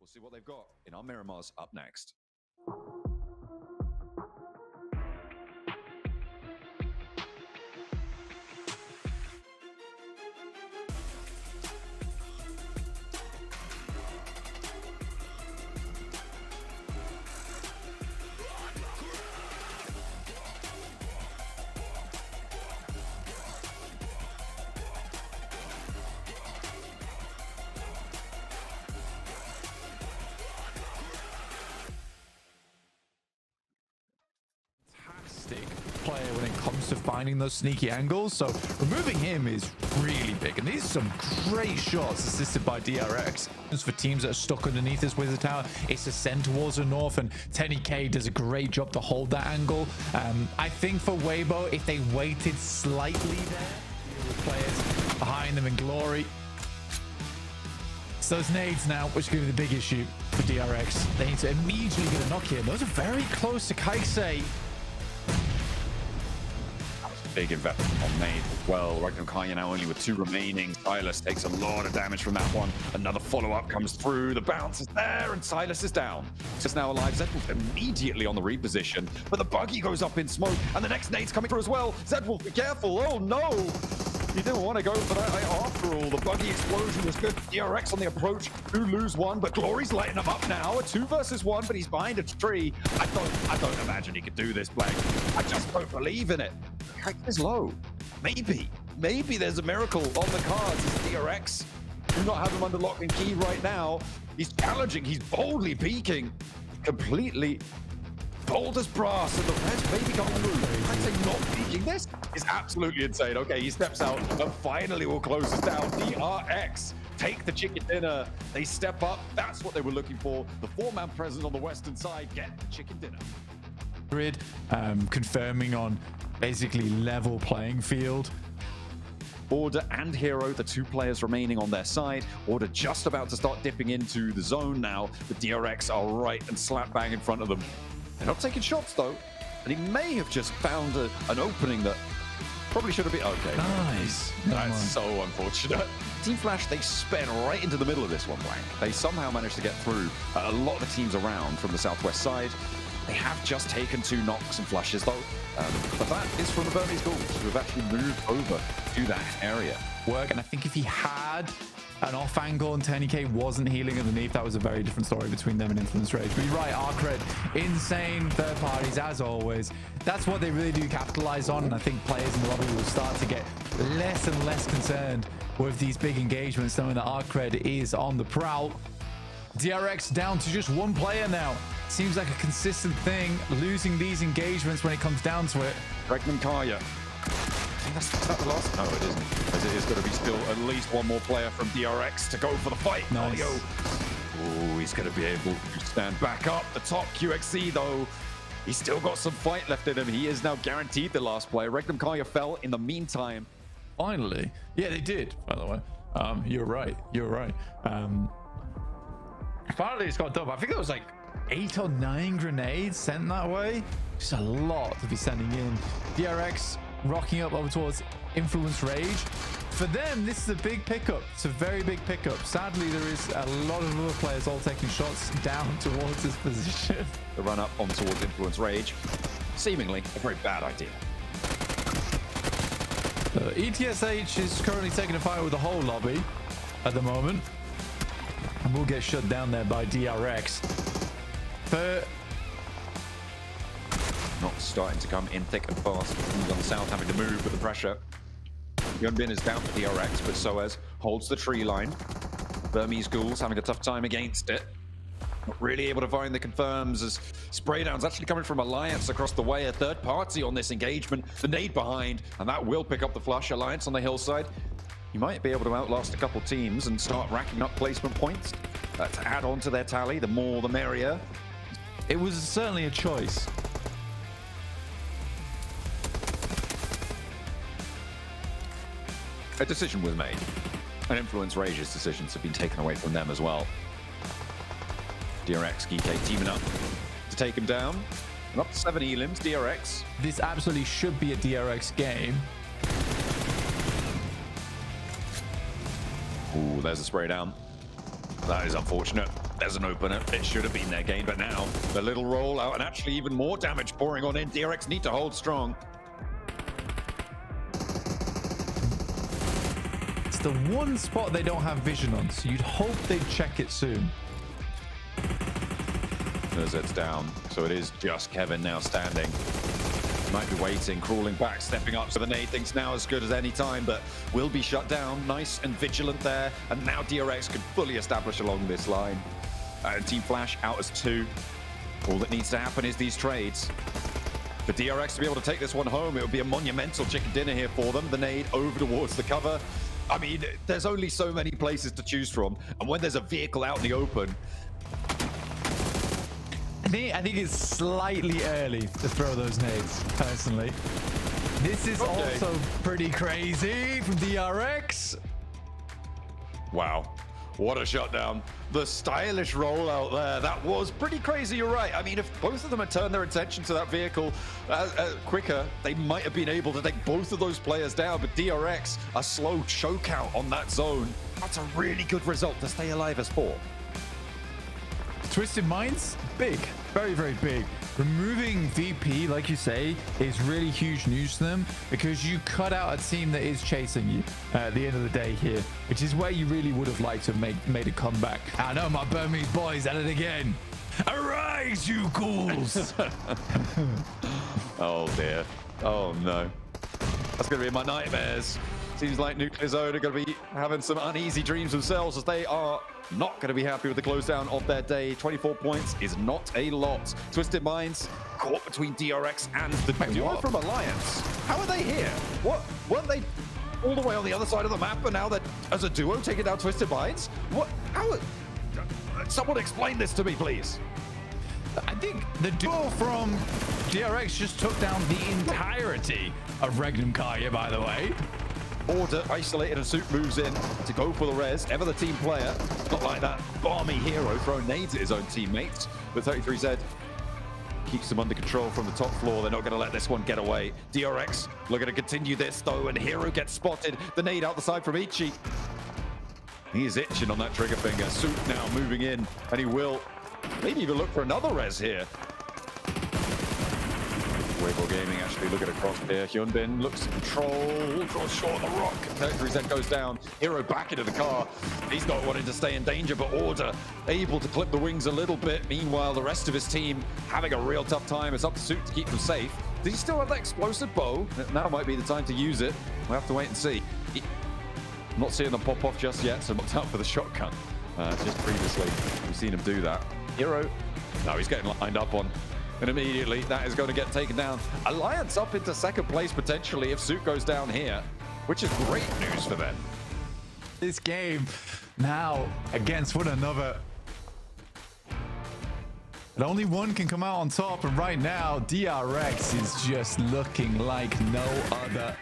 We'll see what they've got in our Miramars up next. Player when it comes to finding those sneaky angles, so removing him is really big, and these are some great shots assisted by DRX. For teams that are stuck underneath this wizard tower, it's a send towards the north, and Pmgc does a great job to hold that angle. I think for Weibo, if they waited slightly there with players behind them in glory, it's those nades now which could be the big issue for DRX. They need to immediately get a knock here. Those are very close to Kaisei. Big investment on nade as well. Pmgc now only with 2 remaining. Silas takes a lot of damage from that one. Another follow-up comes through. The bounce is there, and Silas is down. Just now alive. Zedwolf immediately on the reposition, but the buggy goes up in smoke, and the next nade's coming through as well. Zedwolf, be careful. Oh no! You didn't want to go for that. After all, the buggy explosion was good. DRX on the approach. Do lose one, but Glory's lighting him up now. A 2 versus 1, but he's behind a tree. I don't imagine he could do this, Blank. I just don't believe in it. Is low. Maybe there's a miracle on the cards. As DRX do not have him under lock and key right now. He's challenging. He's boldly peeking. Completely bold as brass, and the rest maybe coming through. I'd say not peeking. This is absolutely insane. Okay, he steps out and finally will close us down. DRX take the chicken dinner. They step up. That's what they were looking for. The 4-man presence on the western side get the chicken dinner. Grid confirming on basically level playing field. Order and Hero, the 2 players remaining on their side. Order just about to start dipping into the zone now. The DRX are right and slap bang in front of them. They're not taking shots though, and he may have just found an opening that probably should have been. Okay, nice. That's so unfortunate. Team Flash, they sped right into the middle of this one, Blank. They somehow managed to get through a lot of the teams around from the southwest side. They have just taken 2 knocks and flushes though, but that is from the Burmese Ghouls, who have actually moved over to that area. And I think if he had an off angle and Pmgc wasn't healing underneath, that was a very different story between them and Influence Rage. But you're right, Arcred, insane third parties as always. That's what they really do capitalize on, and I think players in the lobby will start to get less and less concerned with these big engagements, knowing that Arcred is on the prowl. DRX down to just 1 player now. Seems like a consistent thing, losing these engagements when it comes down to it. Pmgc. I think that's the last. No, it isn't. As it is going to be still at least 1 more player from DRX to go for the fight. Nice. Oh, he's going to be able to stand back up. The top QXC, though, he's still got some fight left in him. He is now guaranteed the last player. Pmgc fell in the meantime. Finally. Yeah, they did, by the way. You're right. You're right. Finally, it's got done. I think there was like 8 or 9 grenades sent that way. Just a lot to be sending in. DRX rocking up over towards Influence Rage. For them, this is a big pickup. It's a very big pickup. Sadly, there is a lot of other players all taking shots down towards this position. The run up on towards Influence Rage, seemingly a very bad idea. ETSH is currently taking a fight with the whole lobby at the moment, and will get shut down there by DRX. But not starting to come in thick and fast. Teams on the south having to move with the pressure. Yunbin is down for DRX, but Soez holds the tree line. Burmese Ghouls having a tough time against it. Not really able to find the confirms as Spraydown's actually coming from Alliance across the way. A third party on this engagement. The nade behind, and that will pick up the flush. Alliance on the hillside. You might be able to outlast a couple teams and start racking up placement points to add on to their tally. The more, the merrier. It was certainly a choice. A decision was made. And Influence Rage's decisions have been taken away from them as well. DRX, Geekay teaming up to take him down. And up to 7 elims, DRX. This absolutely should be a DRX game. Ooh, there's a spray down. That is unfortunate. There's an opener. It should have been their game, but now the little rollout and actually even more damage pouring on in. DRX need to hold strong. It's the one spot they don't have vision on, so you'd hope they'd check it soon. As it's down, so it is just Kevin now standing. Might be waiting, crawling back, stepping up. So the nade thinks now as good as any time, but will be shut down. Nice and vigilant there. And now DRX could fully establish along this line. Team Flash out as 2. All that needs to happen is these trades. For DRX to be able to take this one home, it would be a monumental chicken dinner here for them. The nade over towards the cover. I mean, there's only so many places to choose from. And when there's a vehicle out in the open, I think it's slightly early to throw those nades, personally. This is also pretty crazy from DRX. Wow. What a shutdown. The stylish rollout there. That was pretty crazy, you're right. I mean, if both of them had turned their attention to that vehicle quicker, they might have been able to take both of those players down. But DRX, a slow choke out on that zone. That's a really good result to stay alive as 4. Twisted Minds, big, very, very big. Removing VP, like you say, is really huge news to them because you cut out a team that is chasing you at the end of the day here, which is where you really would have liked to have made a comeback. I know my Burmese boys at it again. Arise, you ghouls! Oh dear. Oh no. That's going to be in my nightmares. Seems like Nuclear Zone are going to be having some uneasy dreams themselves as they are not going to be happy with the close down of their day. 24 points is not a lot. Twisted Minds caught between DRX and the duo from Alliance. How are they here? What? Weren't they all the way on the other side of the map, and now they're, as a duo, taking down Twisted Minds? What? How? Someone explain this to me, please. I think the duo from DRX just took down the entirety of Regnum Karya, by the way. Order isolated and Suit moves in to go for the res. Ever the team player. Not like that balmy hero throwing nades at his own teammates. But 33Z keeps them under control from the top floor. They're not going to let this one get away. DRX looking to continue this though, and Hero gets spotted. The nade out the side from Ichi. He is itching on that trigger finger. Suit now moving in, and he will maybe even look for another res here. Weibo Gaming actually looking across there. Hyunbin looks to control, draws short on the rock. 33Z goes down. Hero back into the car. He's not wanting to stay in danger, but Order able to clip the wings a little bit. Meanwhile, the rest of his team having a real tough time. It's up to Suit to keep them safe. Does he still have that explosive bow? Now might be the time to use it. We'll have to wait and see. I'm not seeing them pop off just yet, so looked out for the shotgun. Just previously, we've seen him do that. Hero, no, he's getting lined up on. And immediately that is going to get taken down. Alliance up into second place potentially if Suit goes down here, which is great news for them. This game now against one another. And only one can come out on top. And right now, DRX is just looking like no other.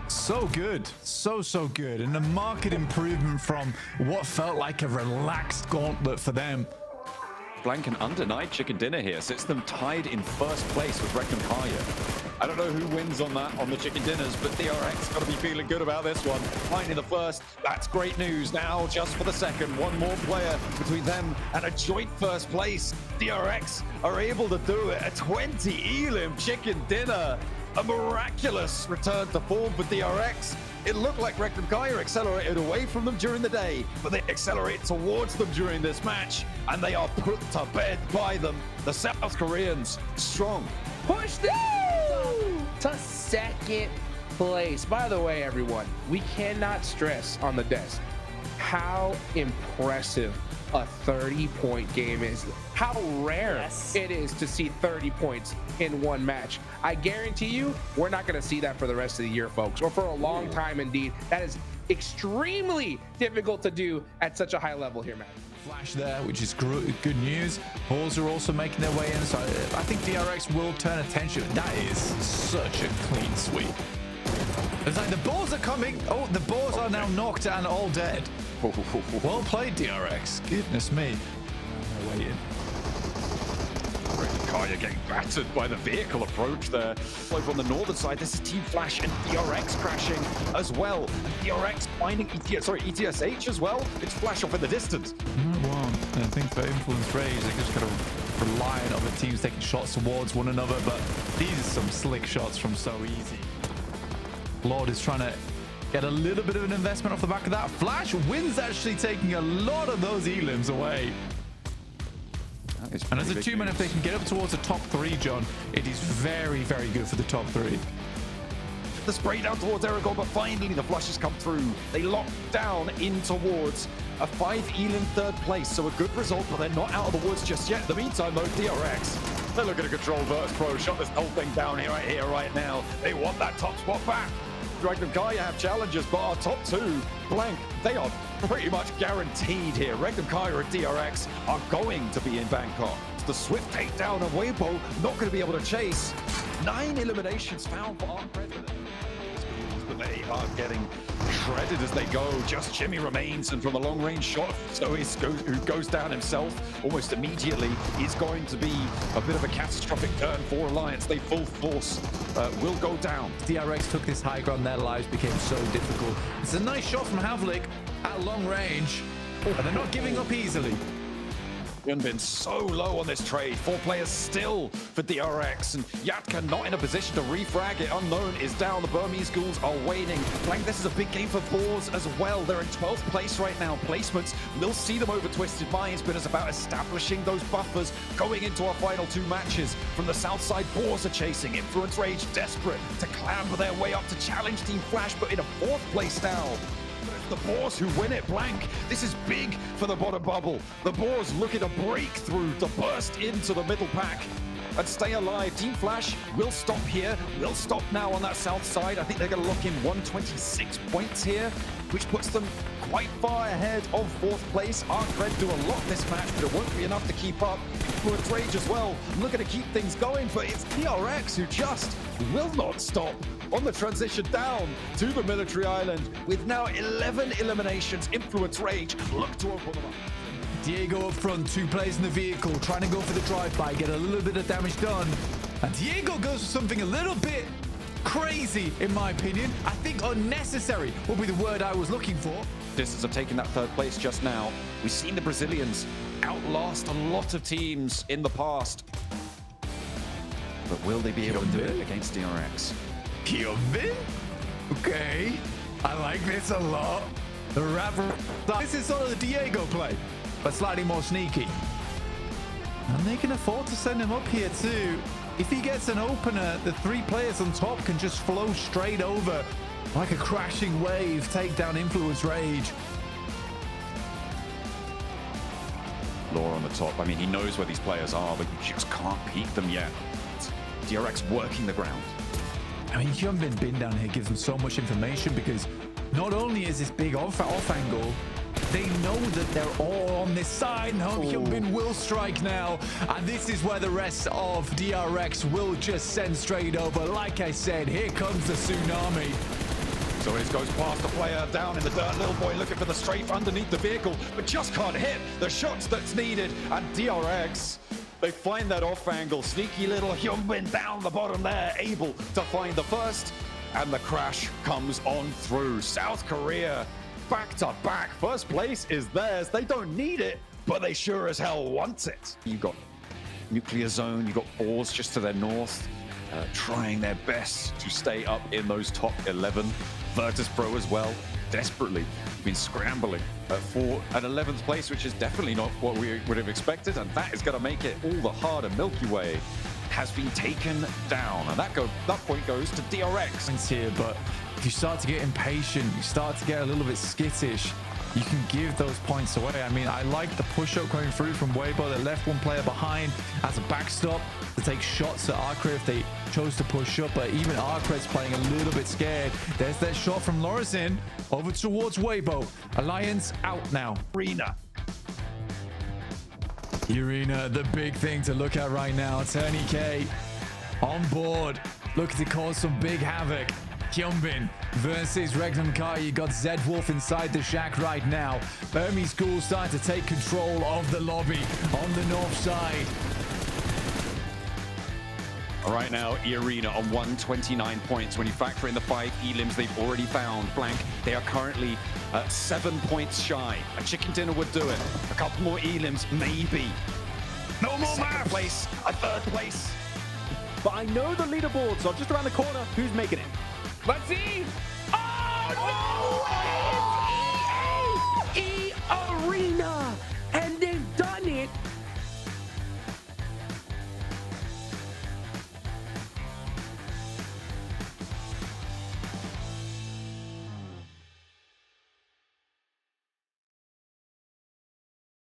So good. So good. And a marked improvement from what felt like a relaxed gauntlet for them. Blank and undenied chicken dinner here sits them tied in first place with Regnum Karya. I don't know who wins on that on the chicken dinners, but DRX got to be feeling good about this one. Finding the first, that's great news. Now just for the second, one more player between them and a joint first place. DRX are able to do it. A 20 Elim chicken dinner. A miraculous return to form for DRX. It looked like Regnum Karya accelerated away from them during the day, but they accelerate towards them during this match, and they are put to bed by them. The South Koreans, strong. Push them to second place. By the way, everyone, we cannot stress on the desk how impressive a 30-point game is. How rare it is to see 30 points in one match. I guarantee you, we're not going to see that for the rest of the year, folks, or for a long time indeed. That is extremely difficult to do at such a high level here, man. Flash there, which is good news. Balls are also making their way in, so I think DRX will turn attention. That is such a clean sweep. It's like the balls are coming. Oh, the balls are now knocked and all dead. Well played, DRX. Goodness me. They're waiting. Kaya getting battered by the vehicle approach there. Over on the northern side, this is Team Flash and DRX crashing as well. And DRX finding ETSH as well. It's Flash off in the distance. Well, I think for Influence Rage, they just kind of rely on other teams taking shots towards one another, but these are some slick shots from So Easy. Lord is trying to get a little bit of an investment off the back of that. Flash wins, actually taking a lot of those elims away. And as a two-man, if they can get up towards the top three, John, it is very, very good for the top three. The spray down towards Aragorn, but finally the flushes come through. They lock down in towards a 5 elim third place, so a good result, but they're not out of the woods just yet. In the meantime, though, DRX, they're looking to control Virtus Pro, shut this whole thing down right now. They want that top spot back. Dragon and Kaya have challenges, but our top two, Blank, they are pretty much guaranteed here. Regnum Kaya and DRX are going to be in Bangkok. The swift takedown of Weibo, not going to be able to chase. 9 eliminations found for our president. But they are getting shredded as they go. Just Jimmy remains, and from a long-range shot, who goes down himself almost immediately, is going to be a bit of a catastrophic turn for Alliance. They full force will go down. DRX took this high ground, their lives became so difficult. It's a nice shot from Havlik at long range, but they're not giving up easily. Been so low on this trade. 4 players still for DRX, and Yatka not in a position to refrag it. Unknown is down. The Burmese ghouls are waiting. Blank, this is a big game for Boars as well. They're in 12th place right now. Placements will see them over Twisted Minds, but it's about establishing those buffers going into our final 2 matches. From the south side, Boars are chasing. Influence Rage desperate to clamber their way up to challenge Team Flash, but in a 4th place now. The Boars who win it. Blank, this is big for the bottom bubble. The Boars looking to break through, to burst into the middle pack and stay alive. Team Flash will stop here, will stop now on that south side. I think they're going to lock in 126 points here, which puts them quite far ahead of 4th place. Arcred do a lot this match, but it won't be enough to keep up. Influence Rage as well, looking to keep things going, but it's DRX who just will not stop on the transition down to the military island with now 11 eliminations. Influence Rage look to open them up. Diego up front, 2 players in the vehicle, trying to go for the drive-by, get a little bit of damage done. And Diego goes for something a little bit crazy, in my opinion. I think unnecessary will be the word I was looking for. Distance of taking that 3rd place just now. We've seen the Brazilians outlast a lot of teams in the past. But will they be able to do it against DRX? Kyobin? Okay. I like this a lot. The rapper. This is sort of the Diego play, but slightly more sneaky. And they can afford to send him up here too. If he gets an opener, the 3 players on top can just flow straight over like a crashing wave, take down Influence Rage. Law on the top. I mean, he knows where these players are, but you just can't peek them yet. DRX working the ground. I mean, Hyunbin Bin down here gives them so much information, because not only is this big off angle, they know that they're all on this side. No, Hyunbin will strike now, and this is where the rest of DRX will just send straight over. Like I said, here comes the tsunami. So it goes past the player down in the dirt. Little boy looking for the strafe underneath the vehicle, but just can't hit the shots that's needed. And DRX, they find that off angle. Sneaky little Hyunbin down the bottom there, able to find the first. And the crash comes on through. South Korea, back to back. 1st place is theirs. They don't need it, but they sure as hell want it. You got Nuclear Zone, you got Boars just to their north, trying their best to stay up in those top 11. Virtus Pro as well, desperately been scrambling for an 11th place, which is definitely not what we would have expected, and that is going to make it all the harder. Milky Way has been taken down, and that point goes to DRX. Here, but if you start to get impatient, you start to get a little bit skittish, you can give those points away. I mean, I like the push-up going through from Weibo that left 1 player behind as a backstop to take shots at Arcred if they chose to push up, but even Arcred's playing a little bit scared. There's that shot from Lorazin over towards Weibo. Alliance out now. Arena. Urena, the big thing to look at right now. Attorney K on board, looking to cause some big havoc. Hyunbin versus Regnum Kai. You got Zed Wolf inside the shack right now. Burmese ghouls starting to take control of the lobby on the north side. Right now, E-Arena on 129 points. When you factor in the 5 elims they've already found, Blank, they are currently 7 points shy. A chicken dinner would do it. A couple more elims, maybe. No more math. Place, a third place. But I know the leaderboards are just around the corner. Who's making it? Let's see. Oh, no! E-Arena